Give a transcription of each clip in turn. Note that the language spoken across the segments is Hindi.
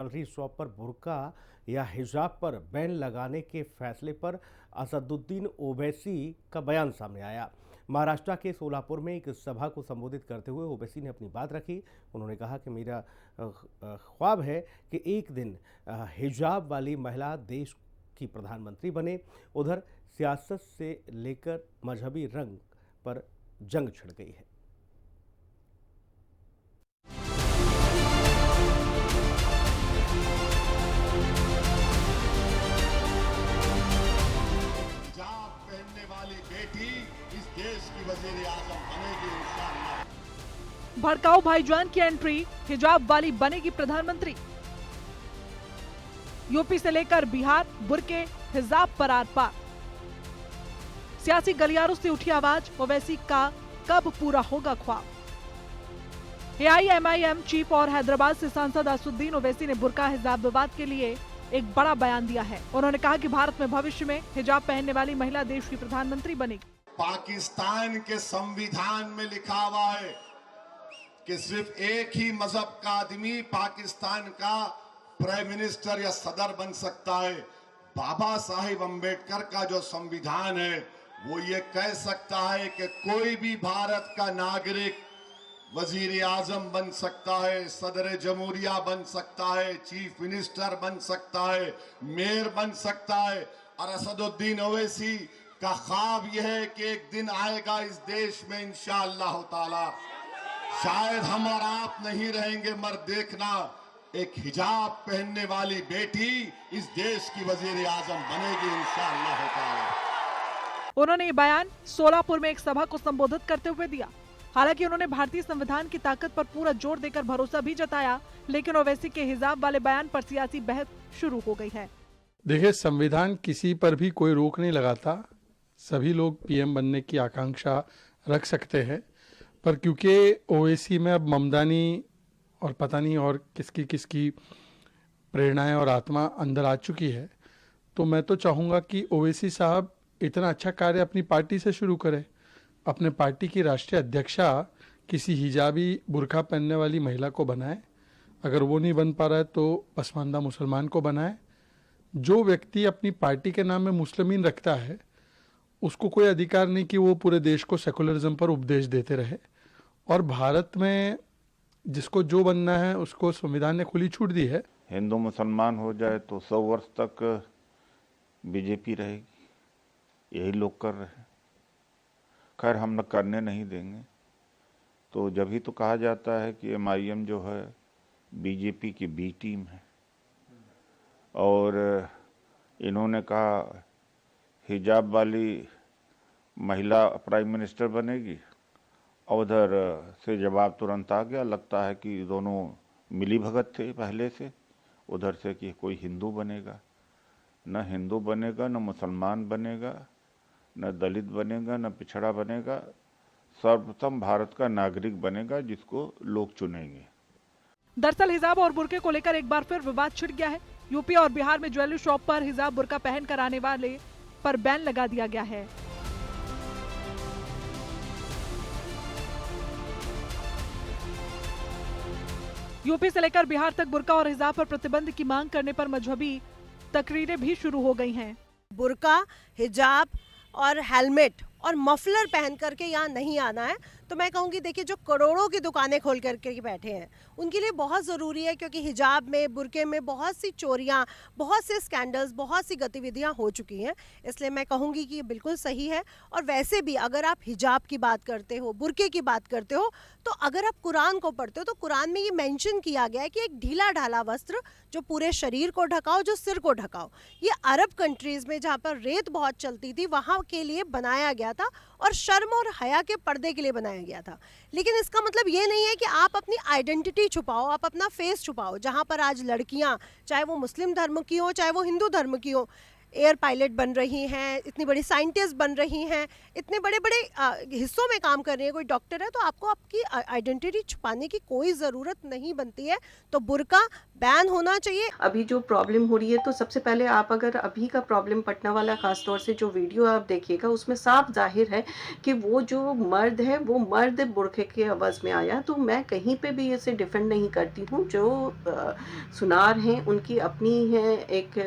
ज्वेलरी शॉप पर बुर्का या हिजाब पर बैन लगाने के फैसले पर असदुद्दीन ओवैसी का बयान सामने आया। महाराष्ट्र के सोलापुर में एक सभा को संबोधित करते हुए ओवैसी ने अपनी बात रखी। उन्होंने कहा कि मेरा ख्वाब है कि एक दिन हिजाब वाली महिला देश की प्रधानमंत्री बने। उधर सियासत से लेकर मजहबी रंग पर जंग छिड़ गई है। बेटी इस देश की वज़ीर आज़म बनेगी इंशाअल्लाह। भड़काऊ भाईजान की एंट्री, हिजाब वाली बनेगी प्रधानमंत्री। यूपी से लेकर बिहार, बुर्के हिजाब पर आर पार। सियासी गलियारों से उठी आवाज, ओवैसी का कब पूरा होगा ख्वाब। एआईएमआईएम चीफ और हैदराबाद से सांसद असदुद्दीन ओवैसी ने बुर्का हिजाब विवाद के लिए एक बड़ा बयान दिया है। उन्होंने कहा कि भारत में भविष्य में हिजाब पहनने वाली महिला देश की प्रधानमंत्री बनेगी। पाकिस्तान के संविधान में लिखा हुआ है कि सिर्फ एक ही मजहब का आदमी पाकिस्तान का प्राइम मिनिस्टर या सदर बन सकता है। बाबा साहिब अम्बेडकर का जो संविधान है वो ये कह सकता है कि कोई भी भारत का नागरिक वजीर आजम बन सकता है, सदर जमहूरिया बन सकता है, चीफ मिनिस्टर बन सकता है, मेयर बन सकता है। और असदुद्दीन ओवैसी का ख्वाब यह है कि एक दिन आएगा इस देश में इंशाअल्लाह ताला, शायद हम और आप नहीं रहेंगे मगर देखना, एक हिजाब पहनने वाली बेटी इस देश की वजीर आजम बनेगी इंशाअल्लाह ताला। उन्होंने ये बयान सोलापुर में एक सभा को संबोधित करते हुए दिया। हालांकि उन्होंने भारतीय संविधान की ताकत पर पूरा जोर देकर भरोसा भी जताया, लेकिन ओवैसी के हिजाब वाले बयान पर सियासी बहस शुरू हो गई है। देखिए, संविधान किसी पर भी कोई रोक नहीं लगाता। सभी लोग पीएम बनने की आकांक्षा रख सकते हैं, पर क्योंकि ओवैसी में अब ममदानी और पता नहीं और किसकी किसकी प्रेरणाएं और आत्मा अंदर आ चुकी है, तो मैं तो चाहूँगा कि ओवैसी साहब इतना अच्छा कार्य अपनी पार्टी से शुरू करें। अपने पार्टी की राष्ट्रीय अध्यक्षा किसी हिजाबी बुर्का पहनने वाली महिला को बनाए। अगर वो नहीं बन पा रहा है तो पसमानदा मुसलमान को बनाए। जो व्यक्ति अपनी पार्टी के नाम में मुस्लिमीन रखता है उसको कोई अधिकार नहीं कि वो पूरे देश को सेकुलरिज्म पर उपदेश देते रहे। और भारत में जिसको जो बनना है उसको संविधान ने खुली छूट दी है। हिंदू मुसलमान हो जाए तो 100 वर्ष तक बीजेपी रहेगी, यही लोग कर रहे हैं। खैर, हम न करने नहीं देंगे। तो जब ही तो कहा जाता है कि एमआईएम जो है बीजेपी की बी टीम है, और इन्होंने कहा हिजाब वाली महिला प्राइम मिनिस्टर बनेगी, और उधर से जवाब तुरंत आ गया। लगता है कि दोनों मिली भगत थे पहले से। उधर से कि कोई हिंदू बनेगा, न हिंदू बनेगा, न मुसलमान बनेगा, न दलित बनेगा, न पिछड़ा बनेगा। सर्वप्रथम भारत का नागरिक बनेगा जिसको लोग चुनेंगे। दरअसल हिजाब और बुर्के को लेकर एक बार फिर विवाद छिड़ गया है। यूपी और बिहार में ज्वेलरी शॉप पर हिजाब बुर्का पहन कर आने वाले पर बैन लगा दिया गया है। यूपी से लेकर बिहार तक बुर्का और हिजाब पर प्रतिबंध की मांग करने पर मजहबी तकरीरें भी शुरू हो गई हैं। बुर्का, हिजाब और हेलमेट और मफलर पहन करके यहाँ नहीं आना है। तो मैं कहूँगी देखिए, जो करोड़ों की दुकानें खोल करके बैठे हैं उनके लिए बहुत ज़रूरी है, क्योंकि हिजाब में, बुर्के में बहुत सी चोरियाँ, बहुत से स्कैंडल्स, बहुत सी गतिविधियाँ हो चुकी हैं। इसलिए मैं कहूँगी कि ये बिल्कुल सही है। और वैसे भी अगर आप हिजाब की बात करते हो, बुर्के की बात करते हो, तो अगर आप कुरान को पढ़ते हो तो कुरान में ये मेंशन किया गया है कि एक ढीला ढाला वस्त्र जो पूरे शरीर को ढकाओ, जो सिर को ढकाओ। ये अरब कंट्रीज़ में जहाँ पर रेत बहुत चलती थी वहाँ के लिए बनाया गया था, और शर्म और हया के पर्दे के लिए बनाया गया था। लेकिन इसका मतलब ये नहीं है कि आप अपनी आइडेंटिटी छुपाओ, आप अपना फेस छुपाओ। जहाँ पर आज लड़कियाँ, चाहे वो मुस्लिम धर्म की हो चाहे वो हिंदू धर्म की हो, एयर पायलट बन रही हैं, इतनी बड़ी साइंटिस्ट बन रही हैं, इतने बड़े बड़े हिस्सों में काम कर रही है, कोई डॉक्टर है, तो आपको आपकी आइडेंटिटी छुपाने की कोई ज़रूरत नहीं बनती है। तो बुर्का बैन होना चाहिए। अभी जो प्रॉब्लम हो रही है, तो सबसे पहले आप अगर अभी का प्रॉब्लम पटना वाला खासतौर से जो वीडियो आप देखिएगा, उसमें साफ जाहिर है कि वो जो मर्द है वो मर्द बुरखे के आवाज़ में आया। तो मैं कहीं पे भी इसे डिफेंड नहीं करती हूँ। जो सुनार हैं उनकी अपनी है एक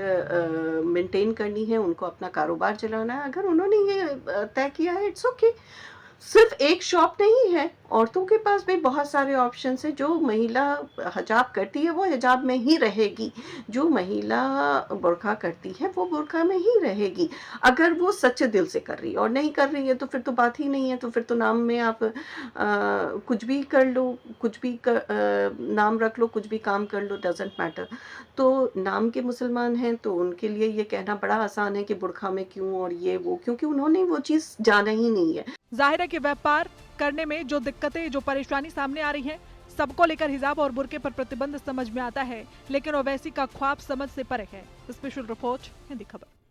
मेंटेन करनी है, उनको अपना कारोबार चलाना है। अगर उन्होंने ये तय किया है, इट्स ओके। सिर्फ एक शॉप नहीं है, औरतों के पास भी बहुत सारे ऑप्शंस हैं। जो महिला हिजाब करती है वो हिजाब में ही रहेगी, जो महिला बुर्का करती है वो बुर्का में ही रहेगी, अगर वो सच्चे दिल से कर रही है। और नहीं कर रही है तो फिर तो बात ही नहीं है। तो फिर तो नाम में आप कुछ भी कर लो, कुछ भी नाम रख लो, कुछ भी काम कर लो, डजेंट मैटर। तो नाम के मुसलमान हैं तो उनके लिए ये कहना बड़ा आसान है कि बुर्का में क्यों और ये वो, क्योंकि उन्होंने वो चीज़ जाना ही नहीं है। जाहिर है कि व्यापार करने में जो दिक्कतें, जो परेशानी सामने आ रही हैं, सबको लेकर हिजाब और बुर्के पर प्रतिबंध समझ में आता है, लेकिन ओवैसी का ख्वाब समझ से परे है। स्पेशल रिपोर्ट, हिंदी खबर।